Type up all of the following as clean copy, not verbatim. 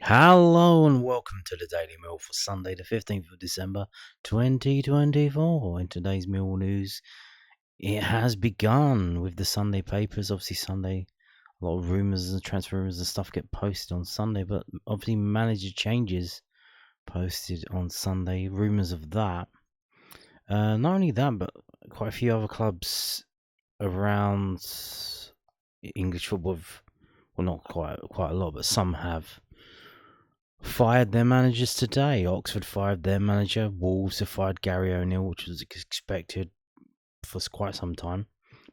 Hello and welcome to the Daily Mill for Sunday, the 15th of December 2024. In today's Mill news, it has begun with the Sunday papers. Obviously, Sunday, a lot of rumours and transfer rumours and stuff get posted on Sunday, but obviously, manager changes posted on Sunday. Rumours of that. Not only that, but quite a few other clubs around English football, well, not quite a lot, but some have fired their managers today. Oxford fired their manager. Wolves have fired Gary O'Neill, which was expected for quite some time.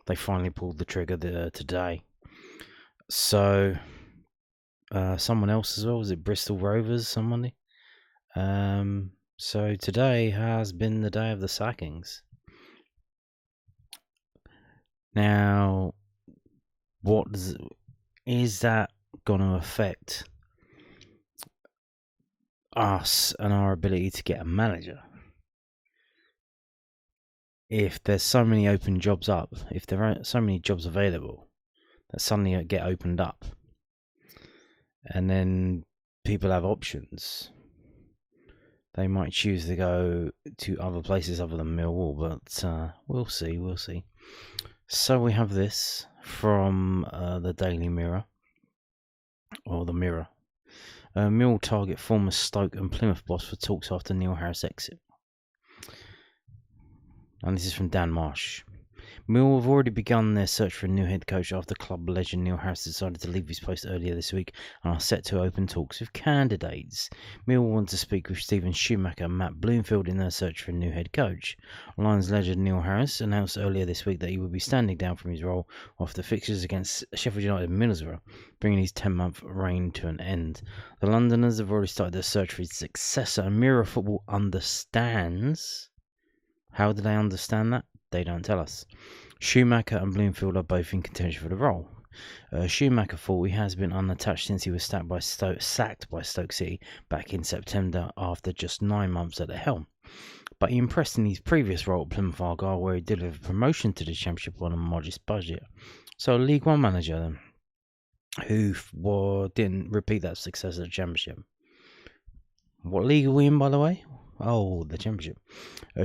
They finally pulled the trigger today. So, someone else as well. Was it Bristol Rovers? Somebody? So today has been the day of the sackings. Now, is that going to affect us and our ability to get a manager? If there's so many open jobs up, if there are so many jobs available that suddenly get opened up, and then people have options, they might choose to go to other places other than Millwall, but we'll see. So we have this from the Daily Mirror, or the Mirror. Mill target former Stoke and Plymouth boss for talks after Neil Harris exit. And this is from Dan Marsh. Mill have already begun their search for a new head coach after club legend Neil Harris decided to leave his post earlier this week and are set to open talks with candidates. Mill want to speak with Stephen Schumacher and Matt Bloomfield in their search for a new head coach. Lions legend Neil Harris announced earlier this week that he would be standing down from his role after fixtures against Sheffield United and Middlesbrough, bringing his 10-month reign to an end. The Londoners have already started their search for his successor, and Mirror Football understands. How do they understand that? They don't tell us. Schumacher and Bloomfield are both in contention for the role. Schumacher thought he has been unattached since he was sacked by Stoke City back in September after just 9 months at the helm. But he impressed in his previous role at Plymouth Argyle, where he delivered promotion to the Championship on a modest budget. So a League One manager then, who didn't repeat that success at the Championship. What league are we in, by the way? Oh, the Championship.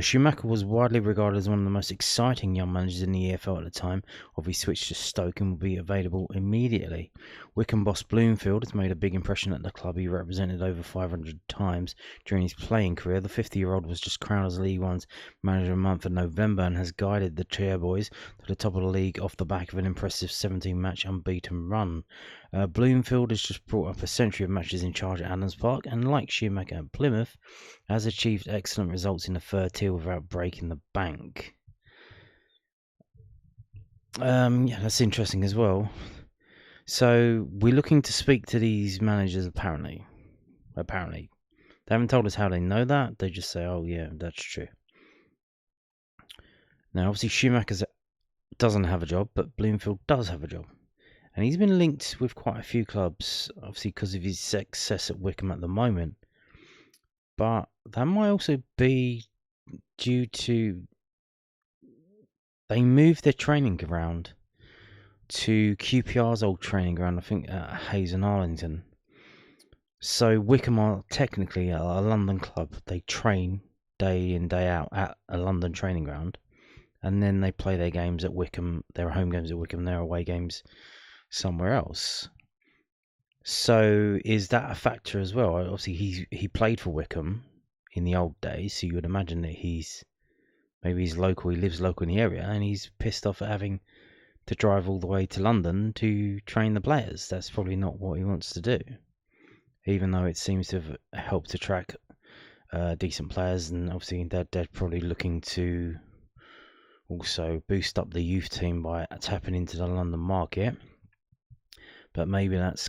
Schumacher was widely regarded as one of the most exciting young managers in the EFL at the time of his switch to Stoke and will be available immediately. Wycombe boss Bloomfield has made a big impression at the club he represented over 500 times during his playing career. The 50-year-old was just crowned as League One's Manager of the Month in November and has guided the Chairboys to the top of the league off the back of an impressive 17-match unbeaten run. Bloomfield has just brought up a century of matches in charge at Adams Park, and like Schumacher at Plymouth, has achieved excellent results in the third tier without breaking the bank. Yeah, that's interesting as well. So we're looking to speak to these managers apparently. They haven't told us how they know that. They just say, oh yeah, that's true. Now obviously Schumacher doesn't have a job, but Bloomfield does have a job. And he's been linked with quite a few clubs, obviously because of his success at Wycombe at the moment. But that might also be due to they moved their training ground to QPR's old training ground, I think at Hayes and Arlington. So Wycombe are technically a London club. They train day in, day out at a London training ground. And then they play their games at Wycombe, their home games at Wycombe, their away games somewhere else. So is that a factor as well? Obviously, he played for Wycombe in the old days, so you would imagine that he's local, he lives local in the area, and he's pissed off at having to drive all the way to London to train the players. That's probably not what he wants to do, even though it seems to have helped attract decent players, and obviously they're probably looking to also boost up the youth team by tapping into the London market. But maybe that's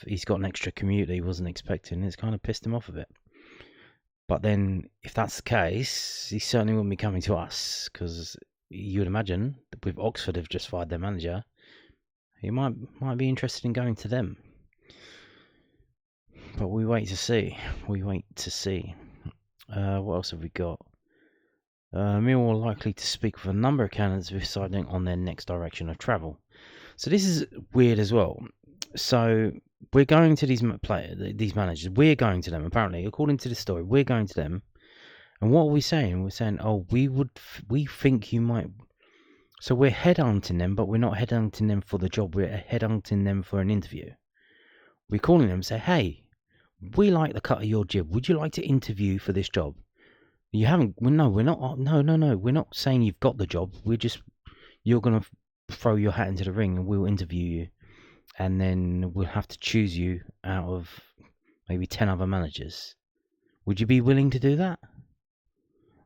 he's got an extra commute that he wasn't expecting. It's kind of pissed him off a bit. But then, if that's the case, he certainly wouldn't be coming to us, because you would imagine that with Oxford have just fired their manager, he might be interested in going to them. But we wait to see. What else have we got? Millwall likely to speak with a number of candidates deciding on their next direction of travel. So this is weird as well. So we're going to these these managers. We're going to them. Apparently, according to the story, we're going to them. And what are we saying? We're saying, oh, we think you might. So we're headhunting them, but we're not headhunting them for the job. We're headhunting them for an interview. We're calling them and say, hey, we like the cut of your jib. Would you like to interview for this job? You haven't. No, we're not. No. We're not saying you've got the job. You're going to throw your hat into the ring and we'll interview you. And then we'll have to choose you out of maybe 10 other managers. Would you be willing to do that?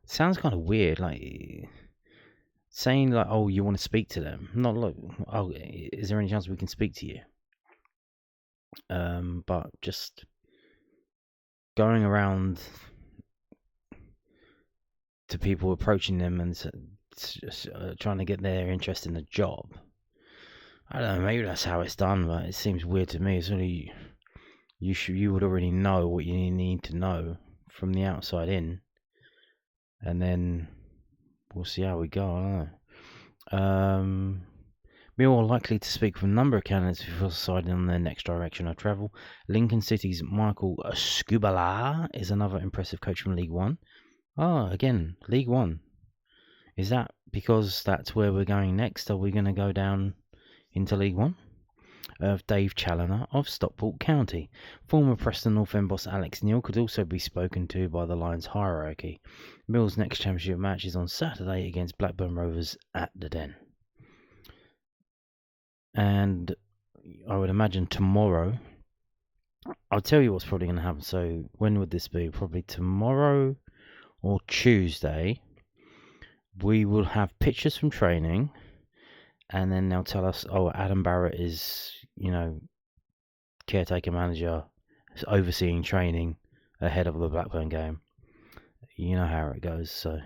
Sounds kind of weird, like saying like, oh, you want to speak to them. Not like, oh, is there any chance we can speak to you? But just going around to people, approaching them and trying to get their interest in the job. I don't know, maybe that's how it's done, but it seems weird to me. It's only you would already know what you need to know from the outside in, and then we'll see how we go. I don't know. Millwall likely to speak with a number of candidates before deciding on their next direction of travel. Lincoln City's Michael Scubala is another impressive coach from League One. Oh, again, League One. Is that because that's where we're going next? Are we going to go down into League One? Dave Challoner of Stockport County. Former Preston North End boss Alex Neil could also be spoken to by the Lions hierarchy. Mill's next championship match is on Saturday against Blackburn Rovers at the Den. And I would imagine tomorrow, I'll tell you what's probably going to happen. So when would this be? Probably tomorrow or Tuesday. We will have pictures from training, and then they'll tell us, oh, Adam Barrett is, caretaker manager, overseeing training ahead of the Blackburn game. You know how it goes. So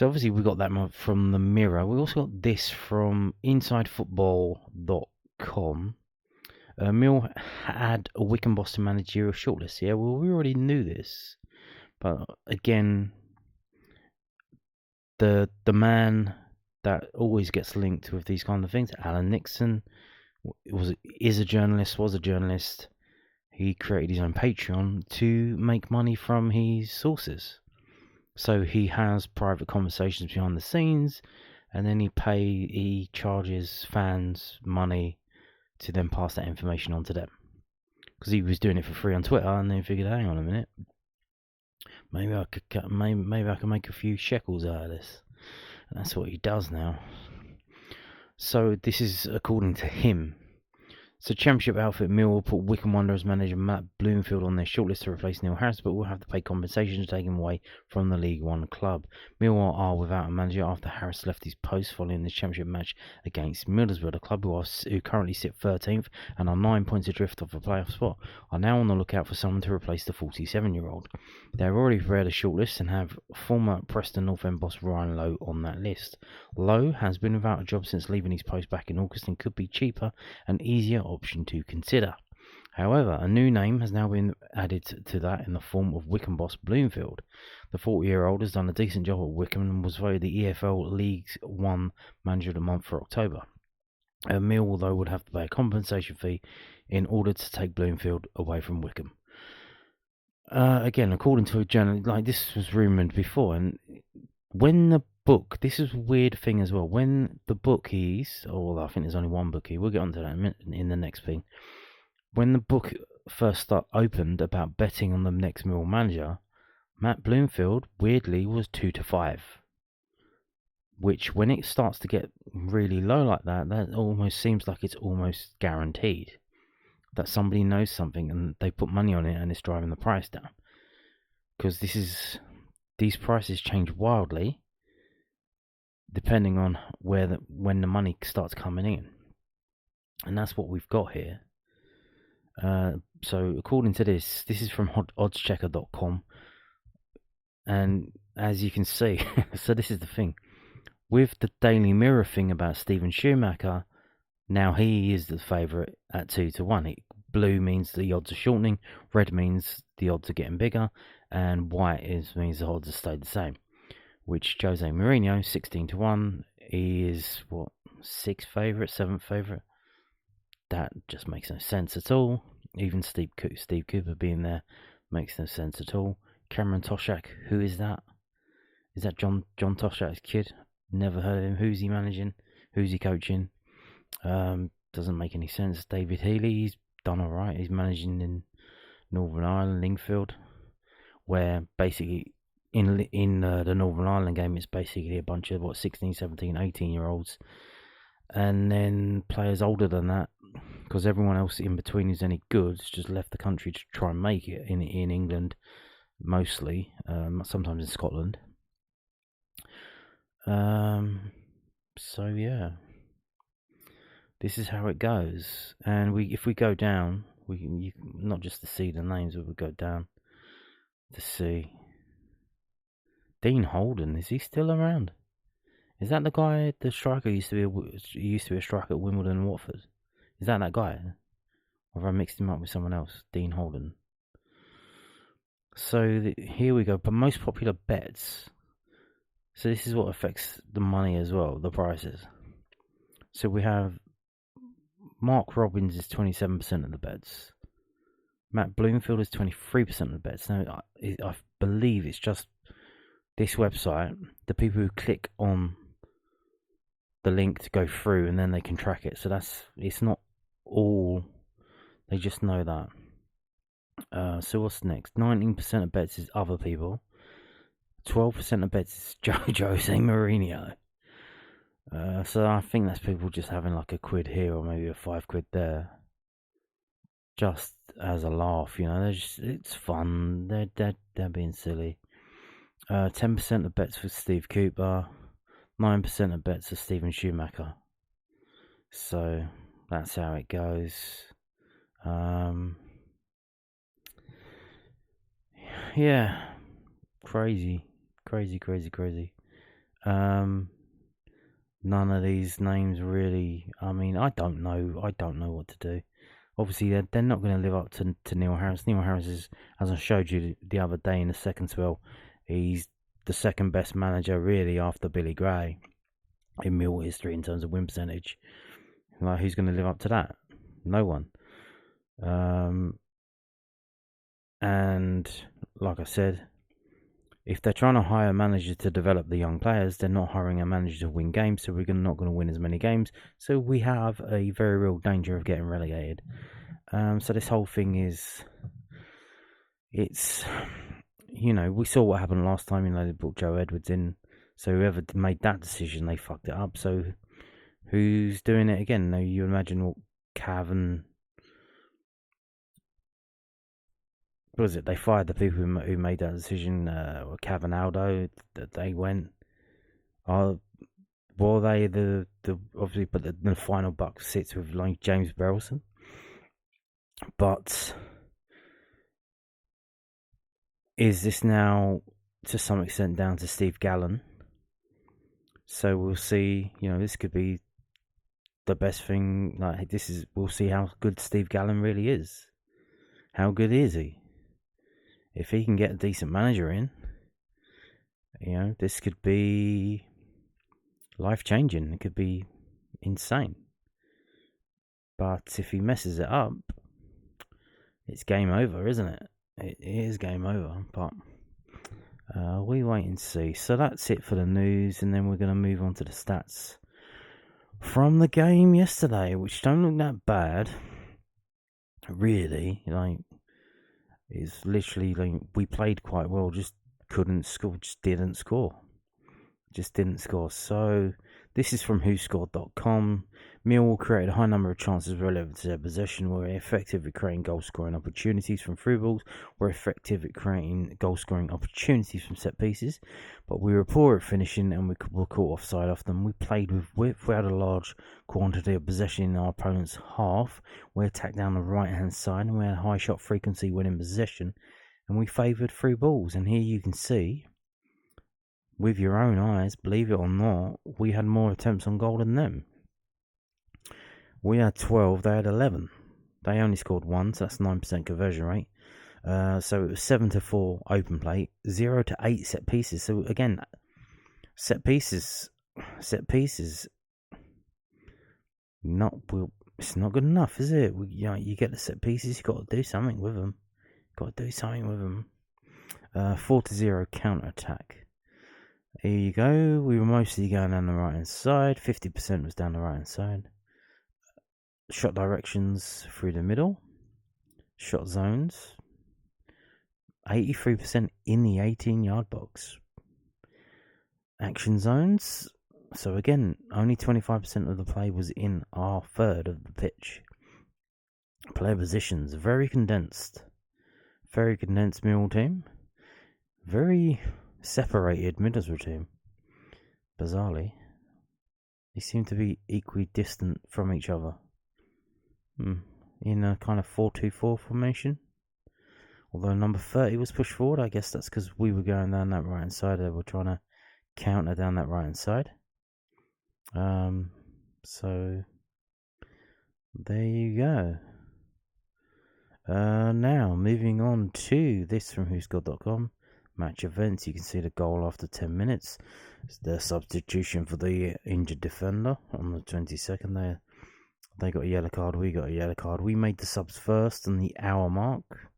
obviously we got that from the Mirror. We also got this from InsideFootball.com. Mill had a Wycombe Boston managerial shortlist. Yeah, well, we already knew this, but again, the man that always gets linked with these kind of things, Alan Nixon, was a journalist. He created his own Patreon to make money from his sources. So he has private conversations behind the scenes, and then he charges fans money to then pass that information on to them. Because he was doing it for free on Twitter, and then figured, hang on a minute, maybe I can make a few shekels out of this. And that's what he does now. So this is according to him. So Championship outfit Millwall put Wycombe Wanderers manager Matt Bloomfield on their shortlist to replace Neil Harris, but will have to pay compensation to take him away from the League One club. Millwall are without a manager after Harris left his post following the Championship match against Middlesbrough. The club, who currently sit 13th and are 9 points adrift of a playoff spot, are now on the lookout for someone to replace the 47-year-old. They have already prepared a shortlist and have former Preston North End boss Ryan Lowe on that list. Lowe has been without a job since leaving his post back in August and could be cheaper and easier option to consider. However, a new name has now been added to that in the form of Wycombe boss Bloomfield. The 40-year-old has done a decent job at Wycombe and was voted the EFL League One Manager of the Month for October. Mill, though, would have to pay a compensation fee in order to take Bloomfield away from Wycombe. Again, according to a journal, like this was rumoured before, and when the book, this is a weird thing as well, when the bookies, I think there's only one bookie, we'll get onto that in the next thing. When the book first opened about betting on the next Mill manager, Matt Bloomfield, weirdly, was 2-5. Which, when it starts to get really low like that, that almost seems like it's almost guaranteed that somebody knows something and they put money on it and it's driving the price down. Because these prices change wildly depending on when the money starts coming in. And that's what we've got here. So according to this is from oddschecker.com, and as you can see, so this is the thing with the Daily Mirror thing about Stephen Schumacher. Now he is the favourite at 2-1. Blue means the odds are shortening, red means the odds are getting bigger, and white means the odds have stayed the same. Which Jose Mourinho, 16-1, he is 6th favourite, 7th favourite. That just makes no sense at all. Even Steve Cooper being there makes no sense at all. Cameron Toshak, who is that? Is that John Toshak's kid? Never heard of him. Who's he managing? Who's he coaching? Doesn't make any sense. David Healy, he's done all right. He's managing in Northern Ireland, Lingfield, where basically in the Northern Ireland game, it's basically a bunch of 16, 17, 18-year-olds, and then players older than that, because everyone else in between who's any good has just left the country to try and make it in England, mostly, sometimes in Scotland. So yeah, this is how it goes. And if we go down, we can not just to see the names, but we go down to see Dean Holden. Is he still around? Is that the guy, the striker used to be a striker at Wimbledon and Watford? Is that guy? Or have I mixed him up with someone else? Dean Holden. So here we go. But most popular bets. So this is what affects the money as well, the prices. So we have Mark Robbins is 27% of the bets. Matt Bloomfield is 23% of the bets. Now, I believe it's just this website, the people who click on the link to go through, and then they can track it. So it's not all, they just know that. So what's next? 19% of bets is other people. 12% of bets is Jose Mourinho. So I think that's people just having like a quid here or maybe a £5 there, just as a laugh. It's fun. They're being silly. 10% of bets for Steve Cooper. 9% of bets for Stephen Schumacher. So that's how it goes. Yeah, crazy. None of these names really. I mean, I don't know what to do. Obviously, they're not going to live up to Neil Harris. Neil Harris is, as I showed you the other day in the second spell, he's the second best manager really after Billy Gray in Millwall history in terms of win percentage. Like, who's going to live up to that? No one. And like I said, if they're trying to hire managers to develop the young players, they're not hiring a manager to win games, so we're not going to win as many games. So we have a very real danger of getting relegated. So this whole thing it's, we saw what happened last time. They brought Joe Edwards in. So whoever made that decision, they fucked it up. So who's doing it again? Now you imagine what Cav and... What was it? They fired the people who made that decision. Cav and Aldo, that they went. Were they the obviously? But the final buck sits with like James Berylson. But is this now to some extent down to Steve Gallen? So we'll see. This could be the best thing. Like we'll see how good Steve Gallen really is. How good is he? If he can get a decent manager in, this could be life-changing. It could be insane. But if he messes it up, it's game over, isn't it? It is game over. But we wait and see. So that's it for the news, and then we're going to move on to the stats from the game yesterday, which don't look that bad, really. It's literally like we played quite well, just couldn't score, just didn't score. So this is from whoscored.com. Millwall created a high number of chances relevant to their possession, were effective at creating goal-scoring opportunities from through balls, were effective at creating goal-scoring opportunities from set pieces, but we were poor at finishing and we were caught offside often. We played with width, we had a large quantity of possession in our opponent's half, we attacked down the right-hand side and we had a high shot frequency when in possession, and we favoured through balls. And here you can see, with your own eyes, believe it or not, we had more attempts on goal than them. We had 12, they had 11. They only scored one, so that's 9% conversion rate. So it was 7-4 open play, 0-8 set pieces. So again, set pieces It's not good enough, is it? You get the set pieces, you got to do something with them. 4-0 counter attack. Here you go. We were mostly going down the right hand side. 50% was down the right hand side. Shot directions through the middle. Shot zones. 83% in the 18-yard box. Action zones. So again, only 25% of the play was in our third of the pitch. Player positions, very condensed Millwall team. Very separated Middlesbrough team. Bizarrely, they seem to be equidistant from each other. In a kind of 4-2-4 formation. Although number 30 was pushed forward, I guess that's because we were going down that right hand side. They were trying to counter down that right hand side. So there you go. Now moving on to this from whoscored.com. Match events. You can see the goal after 10 minutes. It's their substitution for the injured defender on the 22nd there. They got a yellow card, we got a yellow card. We made the subs first on the hour mark.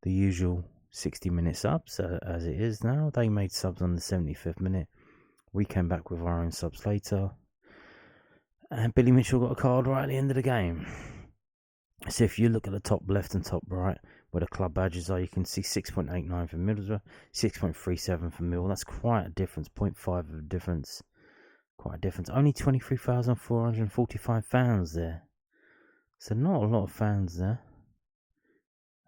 The usual 60-minute subs, as it is now. They made subs on the 75th minute. We came back with our own subs later. And Billy Mitchell got a card right at the end of the game. So if you look at the top left and top right, where the club badges are, you can see 6.89 for Middlesbrough, 6.37 for Mill. That's quite a difference, 0.5 of a difference. Quite a difference. Only 23,445 fans there. So not a lot of fans there.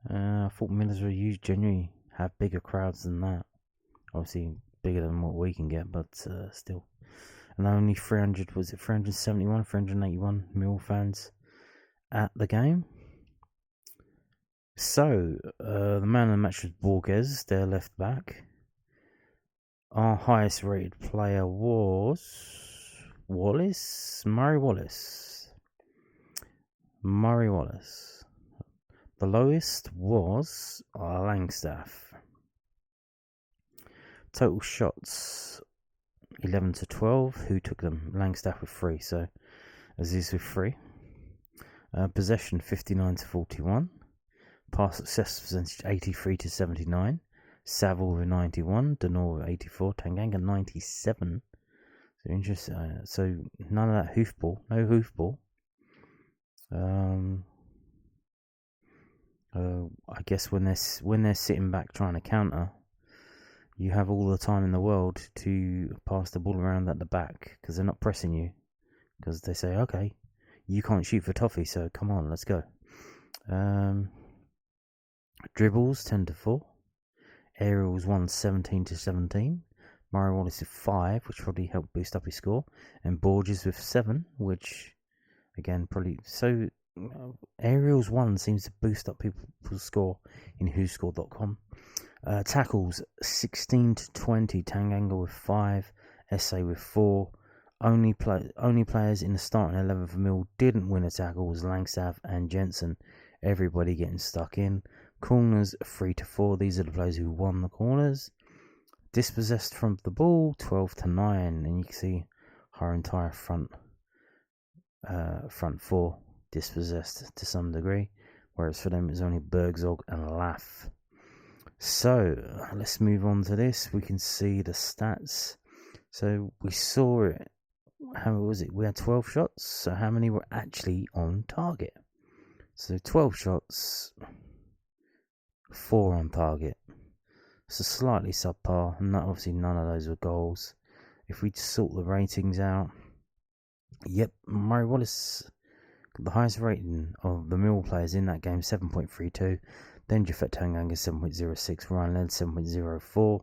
I thought Middlesbrough genuinely have bigger crowds than that. Obviously bigger than what we can get, but still. And only 371, 381 Mill fans at the game. So, the man of the match was Borges, their left back. Our highest rated player was Murray Wallace. The lowest was Langstaff. Total shots 11-12. Who took them? Langstaff with 3, so Aziz with 3. Possession 59-41. Pass success percentage 83-79. Saville with 91. Denor with 84. Tanganga 97. So interesting. So none of that hoofball. No hoofball. I guess when they're sitting back trying to counter, you have all the time in the world to pass the ball around at the back because they're not pressing you. Because they say, okay, you can't shoot for toffee, so come on, let's go. Dribbles 10-4. Aerials 17-17. Murray Wallace with 5, which probably helped boost up his score. And Borges with 7, which again probably so. Aerials 1 seems to boost up people's score in whoscored.com. Tackles 16-20. Tanganga with 5. SA with 4. Only players in the starting 11 for Mill didn't win a tackle was Langstaff and Jensen. Everybody getting stuck in. Corners 3-4. These are the players who won the corners. Dispossessed from the ball 12-9, and you can see our entire front 4 dispossessed to some degree, whereas for them it was only Bergzog and Laff. So let's move on to this. We can see the stats. So we saw it. How was it? We had 12 shots. So how many were actually on target? So 12 shots, 4 on target. So slightly subpar, and obviously none of those were goals. If we sort the ratings out, yep, Murray Wallace got the highest rating of the Mill players in that game, 7.32. Then Jafet Tanganga 7.06, Ryan Led 7.04.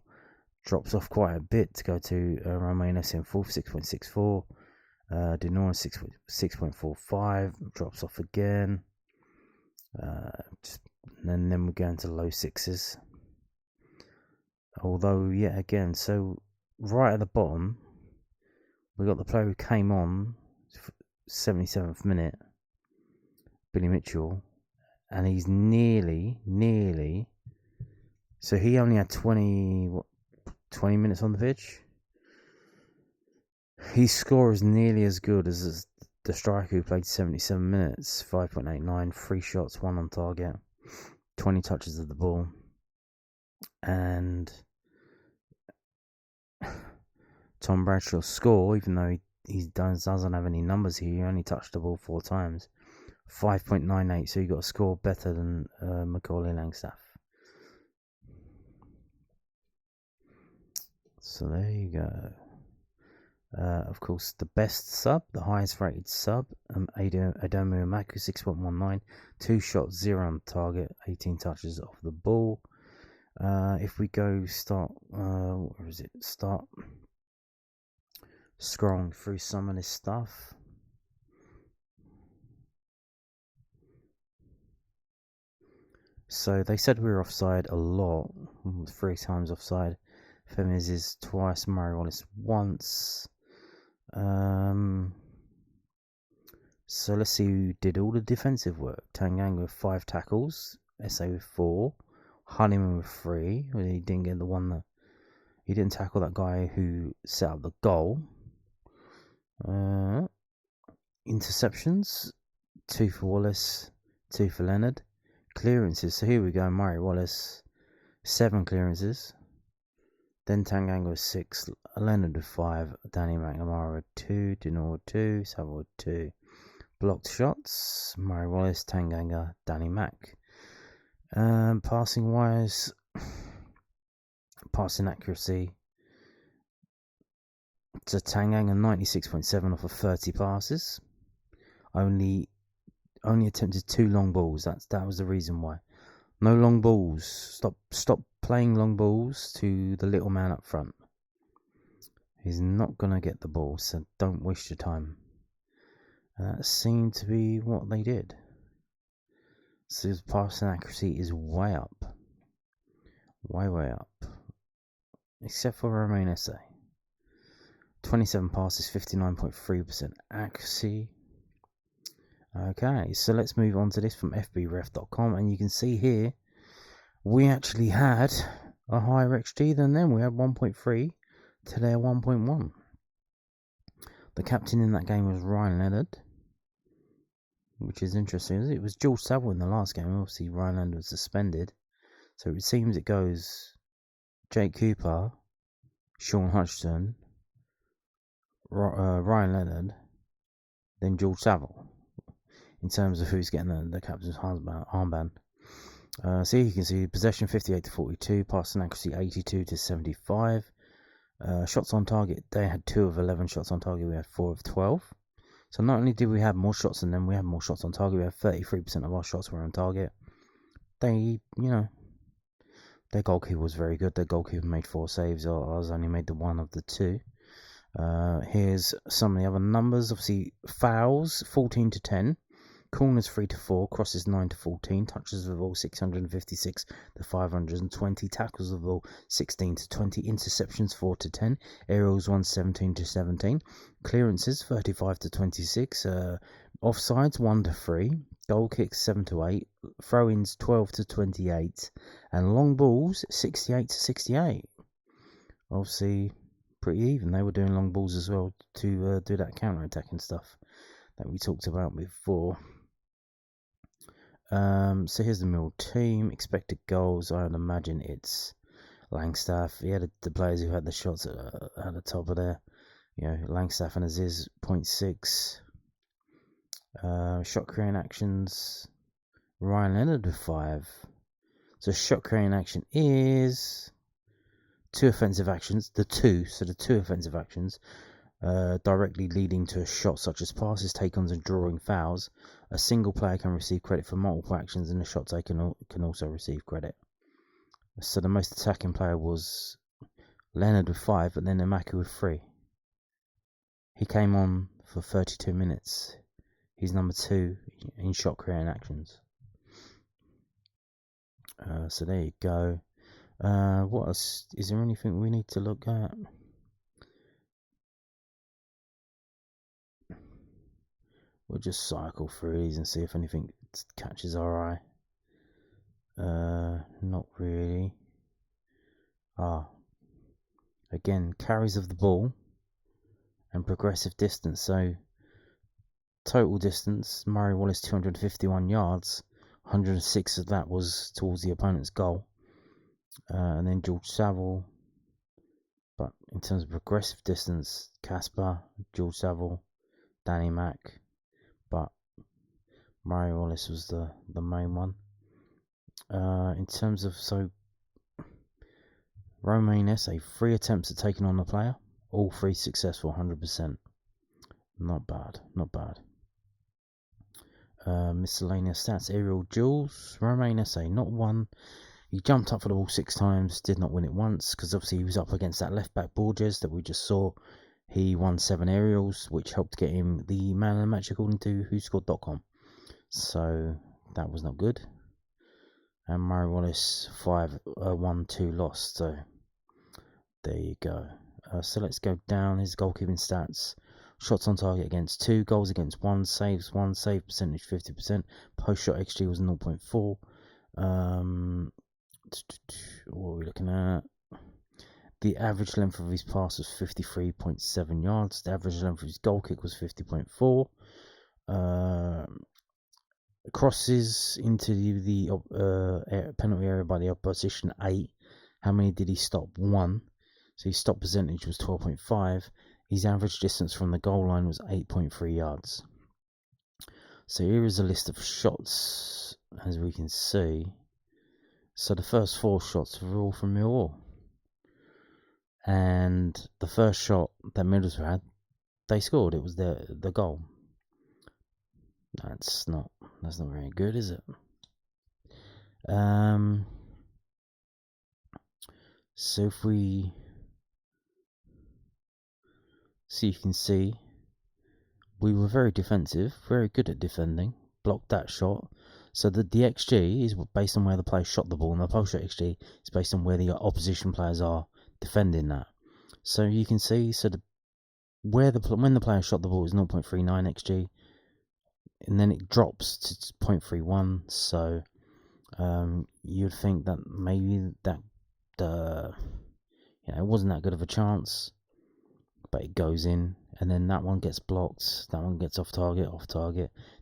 Drops off quite a bit to go to Romain SM 6.64. Denora 6.45. Drops off again. And then we're going to low 6s. Although, yeah, again, so right at the bottom, we got the player who came on 77th minute, Billy Mitchell, and he's nearly. So he only had 20 minutes on the pitch. His score is nearly as good as the striker who played 77 minutes, 5.89, 3 shots, 1 on target, 20 touches of the ball, and Tom Bradshaw's score, even though he doesn't have any numbers here, he only touched the ball 4 times, 5.98, so he got a score better than Macaulay Langstaff. So there you go. Of course, the best sub, the highest rated sub, Adamu Amaku, 6.19, 2 shots, 0 on target, 18 touches off the ball. If we go start scrolling through some of this stuff. So they said we were offside a lot, 3 times offside. Femiz is twice, Murray Wallace once. So let's see who did all the defensive work. Tanganga with 5 tackles, SA with 4, Honeyman with 3. He didn't get the one that he didn't tackle that guy who set up the goal. Interceptions, 2 for Wallace, 2 for Leonard. Clearances, so here we go. Murray Wallace, 7 clearances. Then Tanganga with 6, Leonard with 5, Danny McNamara with 2, Dinor with 2, Savile with 2. Blocked shots, Murray Wallace, Tanganga, Danny Mac. Passing wise, passing accuracy to Tanganga, 96.7 off of 30 passes. Only attempted 2 long balls. That was the reason why. No long balls. Stop playing long balls to the little man up front. He's not gonna get the ball, so don't waste your time. And that seemed to be what they did. So his passing accuracy is way up. Way up. Except for Romain Esse. 27 passes, 59.3% accuracy. Okay, so let's move on to this from fbref.com, and you can see here we actually had a higher XG than them. We had 1.3 to their 1.1. The captain in that game was Ryan Leonard, which is interesting. It was George Savile in the last game. Obviously, Ryan Leonard was suspended, so it seems it goes Jake Cooper, Sean Hutchinson, Ryan Leonard, then George Savile, in terms of who's getting the captain's armband. So you can see possession 58 to 42, passing accuracy 82 to 75. Shots on target, they had 2 of 11 shots on target, we had 4 of 12. So not only did we have more shots than them, we had more shots on target. We had 33% of our shots were on target. Their goalkeeper was very good. Their goalkeeper made 4 saves. Ours only made the 1 of the 2. Here's some of the other numbers. Obviously, fouls 14 to 10. Corners 3 to 4, crosses 9 to 14, touches of the ball 656 to 520, tackles of the ball 16 to 20, interceptions 4 to 10, aerials 117 to 17, clearances 35 to 26, offsides 1 to 3, goal kicks 7 to 8, throw-ins 12 to 28, and long balls 68 to 68. Obviously, pretty even. They were doing long balls as well to do that counter-attacking stuff that we talked about before. So here's the Mill team. Expected goals, I would imagine it's Langstaff. He had the players who had the shots at the top of there. Langstaff and Aziz 0.6. Shot creating actions, Ryan Leonard with 5. So shot creating action is 2 offensive actions. The two offensive actions directly leading to a shot, such as passes, take-ons, and drawing fouls. A single player can receive credit for multiple actions, and the shot taker can also receive credit. So the most attacking player was Leonard with 5, but then Amaku with 3. He came on for 32 minutes. He's number 2 in shot creating actions. So there you go. What else? Is there anything we need to look at? We'll just cycle through these and see if anything catches our eye. Not really. Again, carries of the ball and progressive distance. So Total distance, Murray Wallace 251 yards, 106 of that was towards the opponent's goal. And then George Saville, but in terms of progressive distance, Casper, George Saville, Danny Mack, but Murray Wallace was the main one. In terms of, Romain Esse, 3 attempts at taking on the player, all 3 successful, 100%. Not bad. Miscellaneous stats, aerial duels, Romain Esse, not one. He jumped up for the ball 6 times, did not win it once, because obviously he was up against that left back Borges that we just saw. He won 7 aerials, which helped get him the man of the match according to WhoScored.com. So that was not good. And Murray Wallace 1-2 lost. So there you go. So let's go down his goalkeeping stats. Shots on target against 2, goals against 1, saves 1, save percentage 50%. Post shot XG was 0.4. What are we looking at? The average length of his pass was 53.7 yards. The average length of his goal kick was 50.4. Crosses into the penalty area by the opposition 8. How many did he stop? 1. So his stop percentage was 12.5. His average distance from the goal line was 8.3 yards. So here is a list of shots, as we can see. So the first 4 shots were all from Millwall. And the first shot that Middlesbrough had, they scored. It was the goal. That's not very good, is it? So if we you can see we were very defensive, very good at defending, blocked that shot. So the XG is based on where the player shot the ball, and the post shot XG is based on where the opposition players are defending that. So you can see, when the player shot the ball is 0.39 XG, and then it drops to 0.31. So you'd think that maybe that it wasn't that good of a chance, but it goes in, and then that one gets blocked, that one gets off target.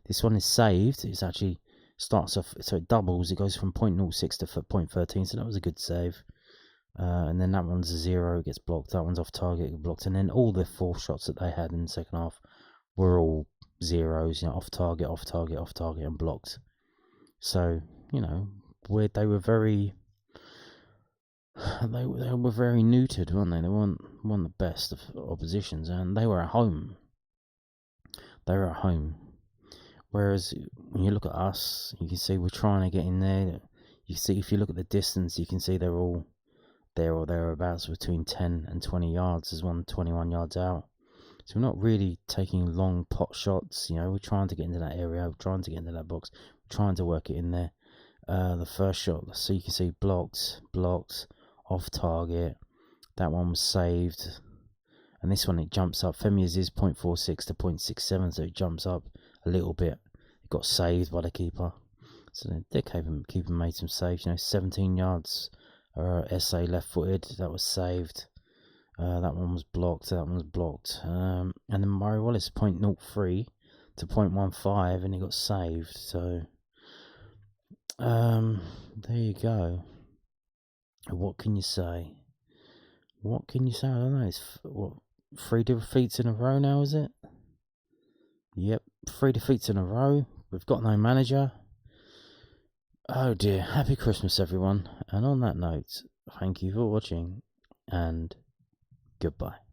This one is saved. It's actually starts off, so it doubles. It goes from 0.06 to 0.13, so that was a good save. And then that one's a 0, gets blocked. That one's off target, blocked. And then all the 4 shots that they had in the second half were all 0s, off target, and blocked. So they were very neutered, weren't they? They weren't the best of oppositions, and they were at home. Whereas when you look at us, you can see we're trying to get in there. You see, if you look at the distance, you can see they're all there or thereabouts, between 10 and 20 yards. There's one 21 yards out. So we're not really taking long pot shots. We're trying to get into that area, we're trying to get into that box, we're trying to work it in there. The first shot, so you can see blocked, off target. That one was saved. And this one, it jumps up. Femia's is 0.46 to 0.67, so it jumps up a little bit. It got saved by the keeper. So the keeper made some saves. 17 yards. Esse left-footed, that was saved. That one was blocked. And then Murray Wallace 0.03 to 0.15, and he got saved. So there you go. What can you say? I don't know. It's 3 defeats in a row now, is it? Yep, 3 defeats in a row. We've got no manager. Oh dear. Happy Christmas, everyone. And on that note, thank you for watching, and goodbye.